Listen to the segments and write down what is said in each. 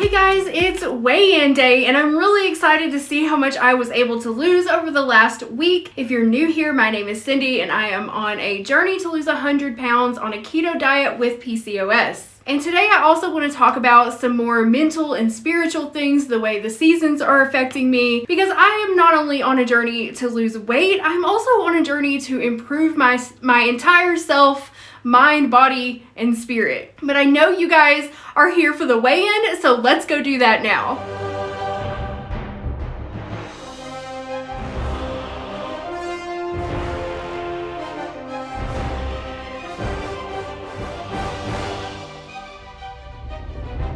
Hey guys, it's weigh-in day and I'm really excited to see how much I was able to lose over the last week. If you're new here, my name is Cindy and I am on a journey to lose 100 pounds on a keto diet with PCOS. And today I also want to talk about some more mental and spiritual things, the way the seasons are affecting me, because I am not only on a journey to lose weight, I'm also on a journey to improve my entire self, mind, body, and spirit. But I know you guys are here for the weigh-in, so let's go do that now.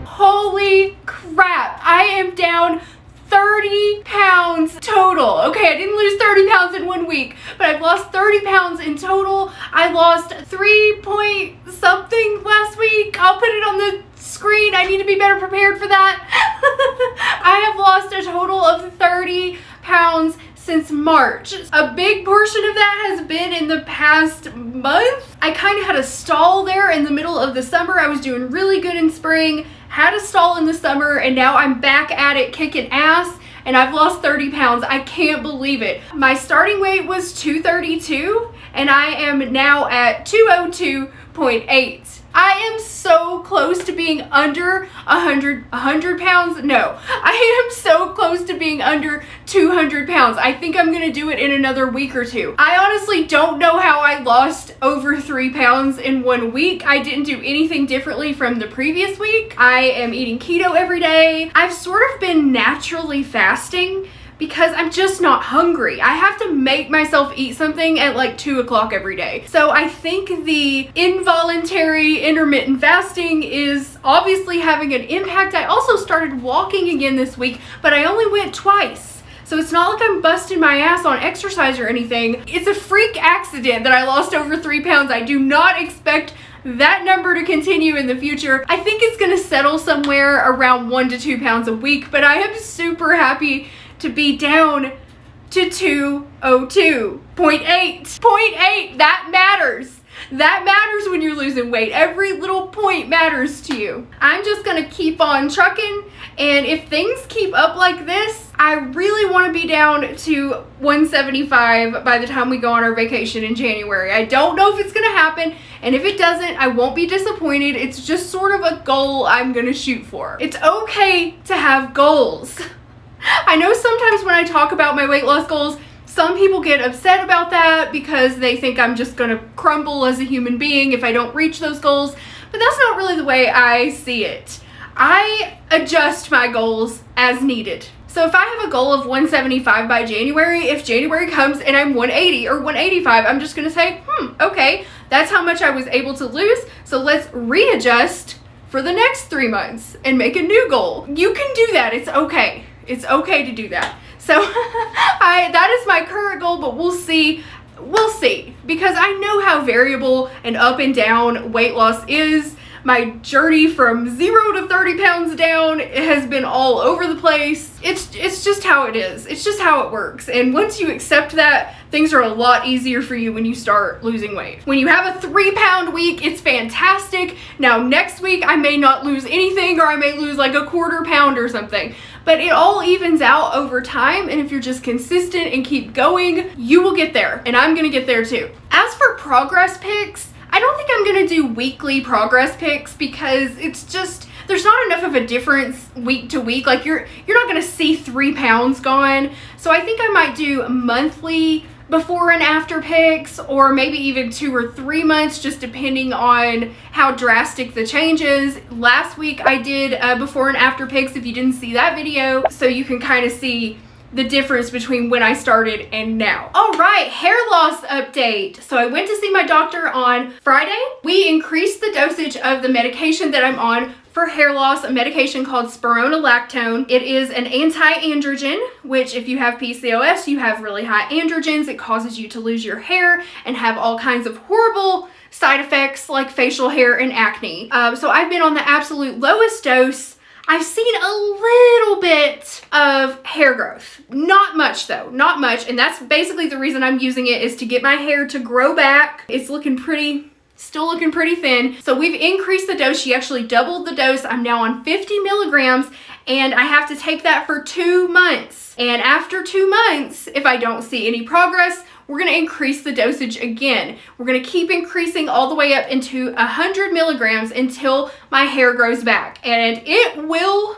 Holy crap, I am down 30 pounds total. Okay, I didn't lose 30 pounds in 1 week, but I've lost 30 pounds in total. I lost 3 point something last week. I'll put it on the screen. I need to be better prepared for that. I have lost a total of 30 pounds since March. A big portion of that has been in the past month. I kind of had a stall there in the middle of the summer. I was doing really good in spring, had a stall in the summer, and now I'm back at it kicking ass, and I've lost 30 pounds. I can't believe it. My starting weight was 232, and I am now at 202.8. I am so close to being under 100 pounds. No, I am so close to being under 200 pounds. I think I'm gonna do it in another week or two. I honestly don't know how I lost over 3 pounds in 1 week. I didn't do anything differently from the previous week. I am eating keto every day. I've sort of been naturally fasting because I'm just not hungry. I have to make myself eat something at like 2 o'clock every day. So I think the involuntary intermittent fasting is obviously having an impact. I also started walking again this week, but I only went twice. So it's not like I'm busting my ass on exercise or anything. It's a freak accident that I lost over 3 pounds. I do not expect that number to continue in the future. I think it's gonna settle somewhere around 1 to 2 pounds a week, but I am super happy to be down to 202.8. 0.8, that matters. That matters when you're losing weight. Every little point matters to you. I'm just gonna keep on trucking, and if things keep up like this, I really want to be down to 175 by the time we go on our vacation in January. I don't know if it's gonna happen, and if it doesn't, I won't be disappointed. It's just sort of a goal I'm gonna shoot for. It's okay to have goals. I know sometimes when I talk about my weight loss goals, some people get upset about that because they think I'm just gonna crumble as a human being if I don't reach those goals, but that's not really the way I see it. I adjust my goals as needed. So if I have a goal of 175 by January, if January comes and I'm 180 or 185, I'm just gonna say, okay, that's how much I was able to lose, so let's readjust for the next 3 months and make a new goal. You can do that, it's okay. It's okay to do that. So that is my current goal, but we'll see. We'll see, because I know how variable and up and down weight loss is. My journey from 0 to 30 pounds down has been all over the place. It's just how it is. It's just how it works. And once you accept that, things are a lot easier for you when you start losing weight. When you have a 3 pound week, it's fantastic. Now next week, I may not lose anything, or I may lose like a quarter pound or something. But it all evens out over time, and if you're just consistent and keep going, you will get there, and I'm gonna get there too. As for progress pics, I don't think I'm gonna do weekly progress pics because it's just, there's not enough of a difference week to week. Like you're not gonna see 3 pounds gone. So I think I might do monthly before and after pics, or maybe even 2 or 3 months, just depending on how drastic the change is. Last week I did before and after pics, if you didn't see that video, so you can kind of see the difference between when I started and now. All right, hair loss update. So I went to see my doctor on Friday. We increased the dosage of the medication that I'm on for hair loss, a medication called spironolactone. It is an anti-androgen, which if you have PCOS, you have really high androgens. It causes you to lose your hair and have all kinds of horrible side effects like facial hair and acne. So I've been on the absolute lowest dose. I've seen a little bit of hair growth. Not much though, not much. And that's basically the reason I'm using it, is to get my hair to grow back. It's looking pretty still looking pretty thin. So we've increased the dose. She actually doubled the dose. I'm now on 50 milligrams and I have to take that for 2 months. And after 2 months, if I don't see any progress, we're gonna increase the dosage again. We're gonna keep increasing all the way up into 100 milligrams until my hair grows back. And it will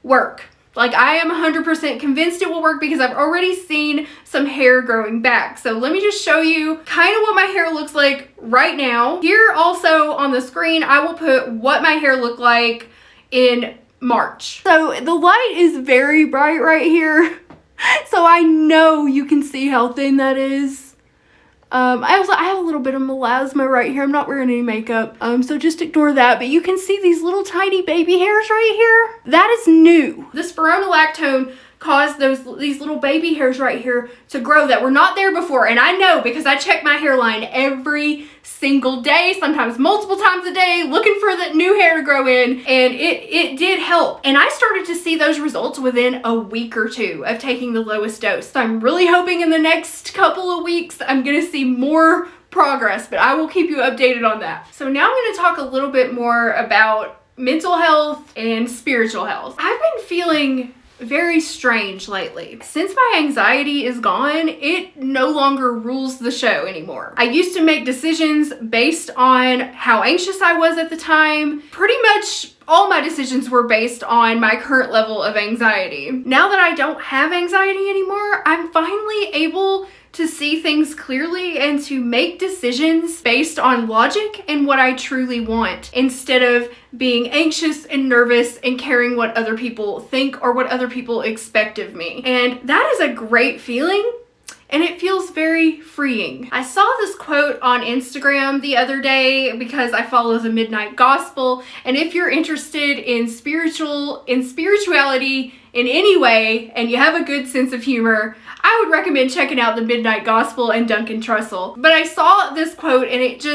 work. Like, I am 100% convinced it will work because I've already seen some hair growing back. So let me just show you kind of what my hair looks like right now. Here also on the screen, I will put what my hair looked like in March. So the light is very bright right here. So I know you can see how thin that is. I have a little bit of melasma right here. I'm not wearing any makeup, so just ignore that. But you can see these little tiny baby hairs right here. That is new. The spironolactone caused these little baby hairs right here to grow that were not there before. And I know because I check my hairline every single day, sometimes multiple times a day, looking for the new hair to grow in, and it did help. And I started to see those results within a week or two of taking the lowest dose. So I'm really hoping in the next couple of weeks I'm gonna see more progress, but I will keep you updated on that. So now I'm gonna talk a little bit more about mental health and spiritual health. I've been feeling very strange lately. Since my anxiety is gone, it no longer rules the show anymore. I used to make decisions based on how anxious I was at the time. Pretty much all my decisions were based on my current level of anxiety. Now that I don't have anxiety anymore, I'm finally able to see things clearly and to make decisions based on logic and what I truly want, instead of being anxious and nervous and caring what other people think or what other people expect of me. And that is a great feeling. And it feels very freeing. I saw this quote on Instagram the other day because I follow the Midnight Gospel. And if you're interested in spirituality in any way, and you have a good sense of humor, I would recommend checking out the Midnight Gospel and Duncan Trussell. But I saw this quote and it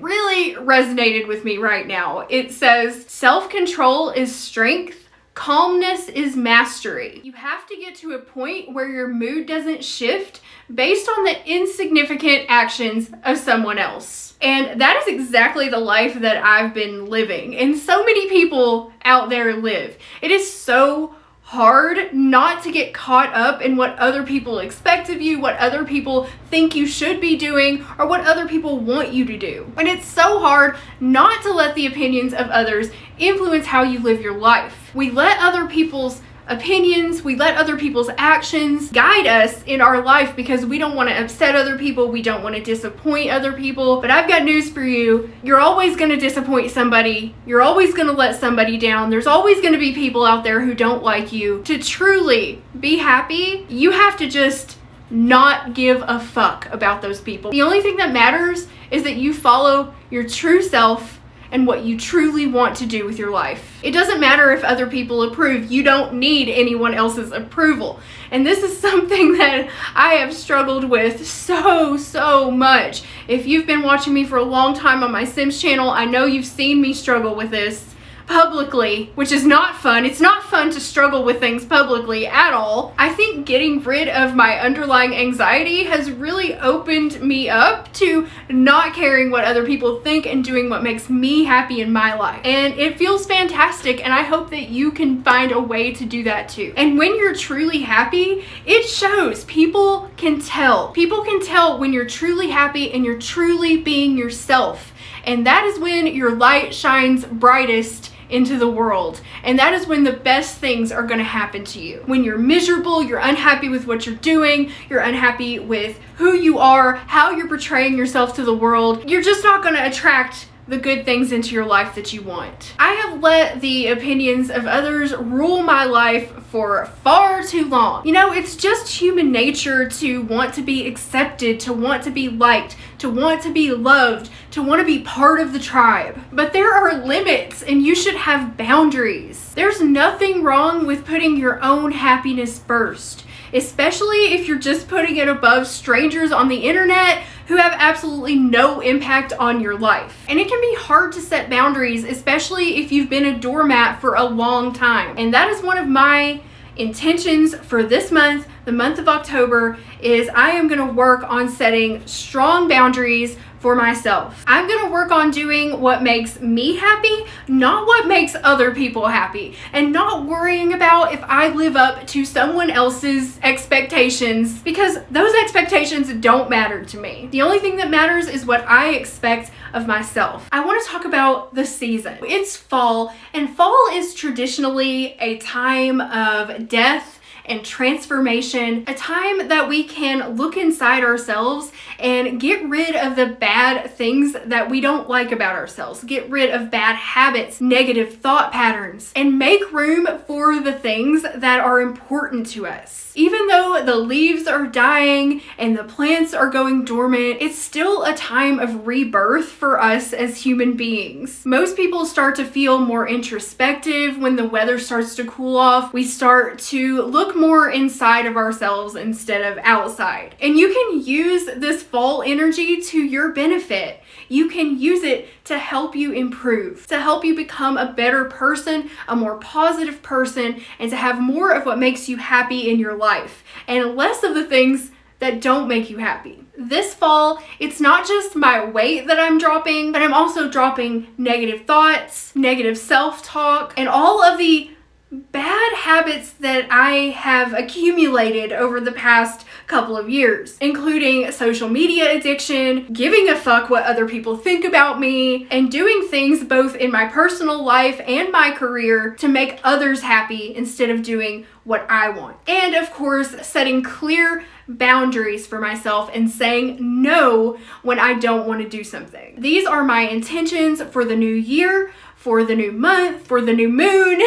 really resonated with me right now. It says, "Self-control is strength. Calmness is mastery." You have to get to a point where your mood doesn't shift based on the insignificant actions of someone else. And that is exactly the life that I've been living, and so many people out there live. It is so hard not to get caught up in what other people expect of you, what other people think you should be doing, or what other people want you to do. And it's so hard not to let the opinions of others influence how you live your life. We let other people's opinions, we let other people's actions guide us in our life because we don't want to upset other people, we don't want to disappoint other people. But I've got news for you. You're always going to disappoint somebody. You're always going to let somebody down. There's always going to be people out there who don't like you. To truly be happy, you have to just not give a fuck about those people. The only thing that matters is that you follow your true self and what you truly want to do with your life. It doesn't matter if other people approve. You don't need anyone else's approval. And this is something that I have struggled with so much. If you've been watching me for a long time on my Sims channel, I know you've seen me struggle with this publicly, which is not fun. It's not fun to struggle with things publicly at all. I think getting rid of my underlying anxiety has really opened me up to not caring what other people think and doing what makes me happy in my life. And it feels fantastic, and I hope that you can find a way to do that too. And when you're truly happy, it shows. People can tell. People can tell when you're truly happy and you're truly being yourself. And that is when your light shines brightest into the world. And that is when the best things are going to happen to you. When you're miserable, you're unhappy with what you're doing, you're unhappy with who you are, how you're portraying yourself to the world, you're just not going to attract the good things into your life that you want. I have let the opinions of others rule my life for far too long. You know, it's just human nature to want to be accepted, to want to be liked, to want to be loved, to want to be part of the tribe. But there are limits, and you should have boundaries. There's nothing wrong with putting your own happiness first, especially if you're just putting it above strangers on the internet who have absolutely no impact on your life. And it can be hard to set boundaries, especially if you've been a doormat for a long time. And that is one of my intentions for this month, the month of October, is I am gonna work on setting strong boundaries for myself. I'm gonna work on doing what makes me happy, not what makes other people happy, and not worrying about if I live up to someone else's expectations, because those expectations don't matter to me. The only thing that matters is what I expect of myself. I want to talk about the season. It's fall, and fall is traditionally a time of death and transformation, a time that we can look inside ourselves and get rid of the bad things that we don't like about ourselves, get rid of bad habits, negative thought patterns, and make room for the things that are important to us. Even though the leaves are dying and the plants are going dormant, it's still a time of rebirth for us as human beings. Most people start to feel more introspective when the weather starts to cool off. We start to look more inside of ourselves instead of outside. And you can use this fall energy to your benefit. You can use it to help you improve, to help you become a better person, a more positive person, and to have more of what makes you happy in your life and less of the things that don't make you happy. This fall, it's not just my weight that I'm dropping, but I'm also dropping negative thoughts, negative self-talk, and all of the bad habits that I have accumulated over the past couple of years, including social media addiction, giving a fuck what other people think about me, and doing things both in my personal life and my career to make others happy instead of doing what I want. And of course, setting clear boundaries for myself and saying no when I don't want to do something. These are my intentions for the new year, for the new month, for the new moon,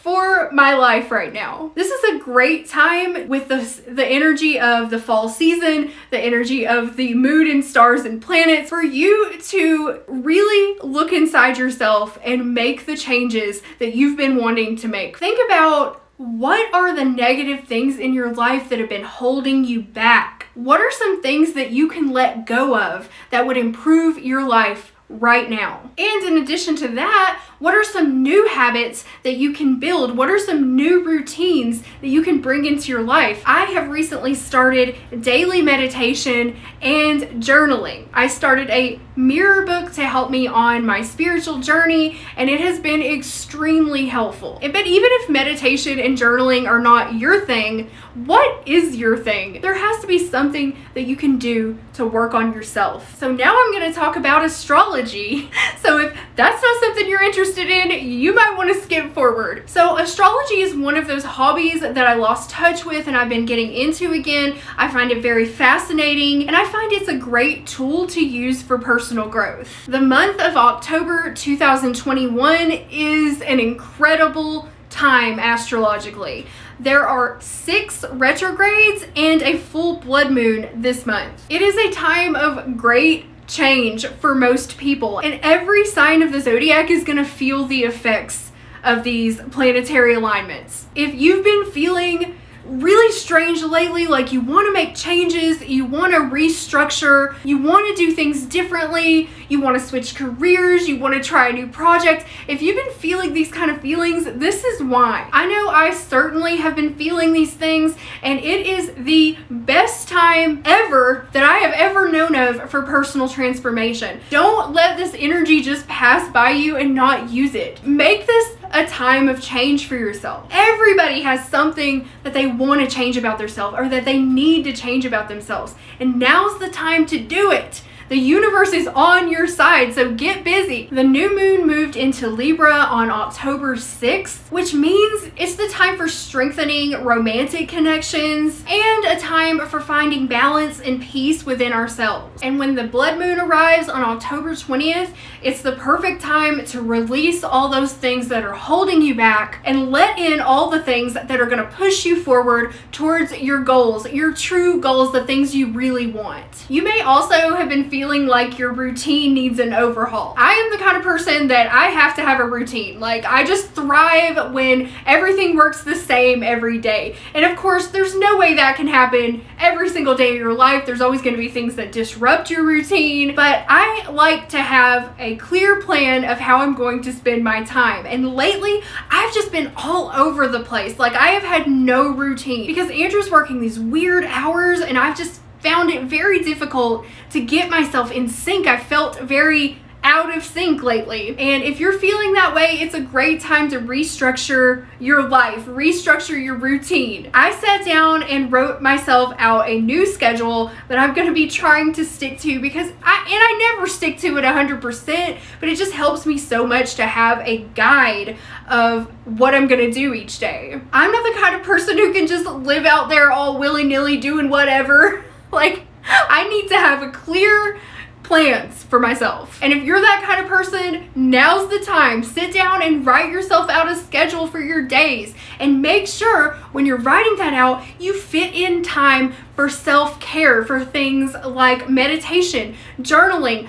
for my life right now. This is a great time with the energy of the fall season, the energy of the moon and stars and planets, for you to really look inside yourself and make the changes that you've been wanting to make. Think about, what are the negative things in your life that have been holding you back? What are some things that you can let go of that would improve your life right now? And in addition to that, what are some new habits that you can build? What are some new routines that you can bring into your life? I have recently started daily meditation and journaling. I started a mirror book to help me on my spiritual journey, and it has been extremely helpful. But even if meditation and journaling are not your thing, what is your thing? There has to be something that you can do to work on yourself. So now I'm going to talk about astrology. So if that's not something you're interested in, you might want to skip forward. So astrology is one of those hobbies that I lost touch with and I've been getting into again. I find it very fascinating, and I find it's a great tool to use for personal growth. The month of October 2021 is an incredible time astrologically. There are 6 retrogrades and a full blood moon this month. It is a time of great change for most people, and every sign of the zodiac is going to feel the effects of these planetary alignments. If you've been feeling really strange lately, like you want to make changes, you want to restructure, you want to do things differently, you want to switch careers, you want to try a new project, if you've been feeling these kind of feelings, this is why. I know I certainly have been feeling these things, and it is the best time ever that I have ever known of for personal transformation. Don't let this energy just pass by you and not use it. Make this a time of change for yourself. Everybody has something that they want to change about themselves, or that they need to change about themselves. And now's the time to do it. The universe is on your side, so get busy. The new moon moved into Libra on October 6th, which means it's the time for strengthening romantic connections and a time for finding balance and peace within ourselves. And when the blood moon arrives on October 20th, it's the perfect time to release all those things that are holding you back and let in all the things that are going to push you forward towards your goals, your true goals, the things you really want. You may also have been feeling like your routine needs an overhaul. I am the kind of person that I have to have a routine. Like, I just thrive when everything works the same every day. And of course, there's no way that can happen every single day of your life. There's always going to be things that disrupt your routine. But I like to have a clear plan of how I'm going to spend my time. And lately, I've just been all over the place. Like, I have had no routine because Andrew's working these weird hours, and I've just found it very difficult to get myself in sync. I felt very out of sync lately. And if you're feeling that way, it's a great time to restructure your life, restructure your routine. I sat down and wrote myself out a new schedule that I'm going to be trying to stick to, because I never stick to it 100%, but it just helps me so much to have a guide of what I'm going to do each day. I'm not the kind of person who can just live out there all willy-nilly doing whatever. Like, I need to have a clear plans for myself. And if you're that kind of person, now's the time. Sit down and write yourself out a schedule for your days, and make sure when you're writing that out, you fit in time for self-care, for things like meditation, journaling,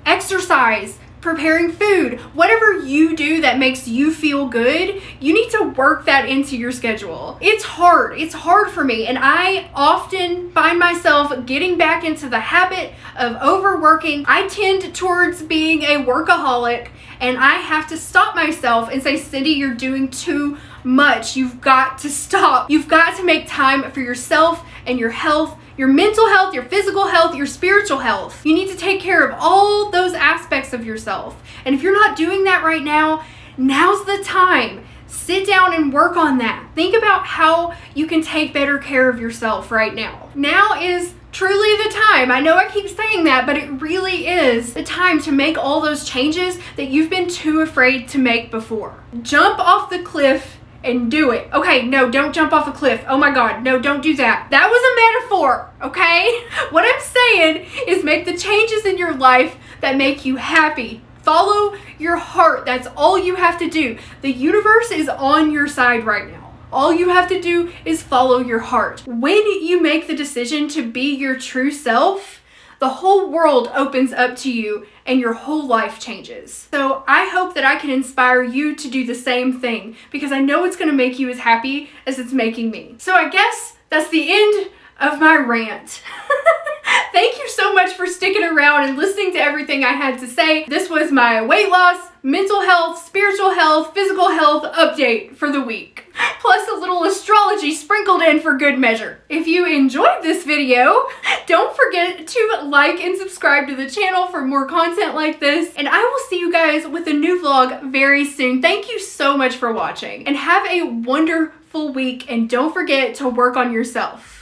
exercise, preparing food, whatever you do that makes you feel good, you need to work that into your schedule. It's hard for me, and I often find myself getting back into the habit of overworking. I tend towards being a workaholic, and I have to stop myself and say, Cindy, you're doing too much. You've got to stop. You've got to make time for yourself and your health, your mental health, your physical health, your spiritual health. You need to take care of all those aspects of yourself. And if you're not doing that right now, now's the time. Sit down and work on that. Think about how you can take better care of yourself right now. Now is truly the time. I know I keep saying that, but it really is the time to make all those changes that you've been too afraid to make before. Jump off the cliff and do it. Okay, no, don't jump off a cliff. Oh my God, no, don't do that. That was a metaphor, okay? What I'm saying is make the changes in your life that make you happy. Follow your heart. That's all you have to do. The universe is on your side right now. All you have to do is follow your heart. When you make the decision to be your true self, the whole world opens up to you and your whole life changes. So I hope that I can inspire you to do the same thing, because I know it's going to make you as happy as it's making me. So I guess that's the end of my rant. Thank you so much for sticking around and listening to everything I had to say. This was my weight loss, mental health, spiritual health, physical health update for the week. Plus a little astrology sprinkled in for good measure. If you enjoyed this video, don't forget to like and subscribe to the channel for more content like this. And I will see you guys with a new vlog very soon. Thank you so much for watching, and have a wonderful week, and don't forget to work on yourself.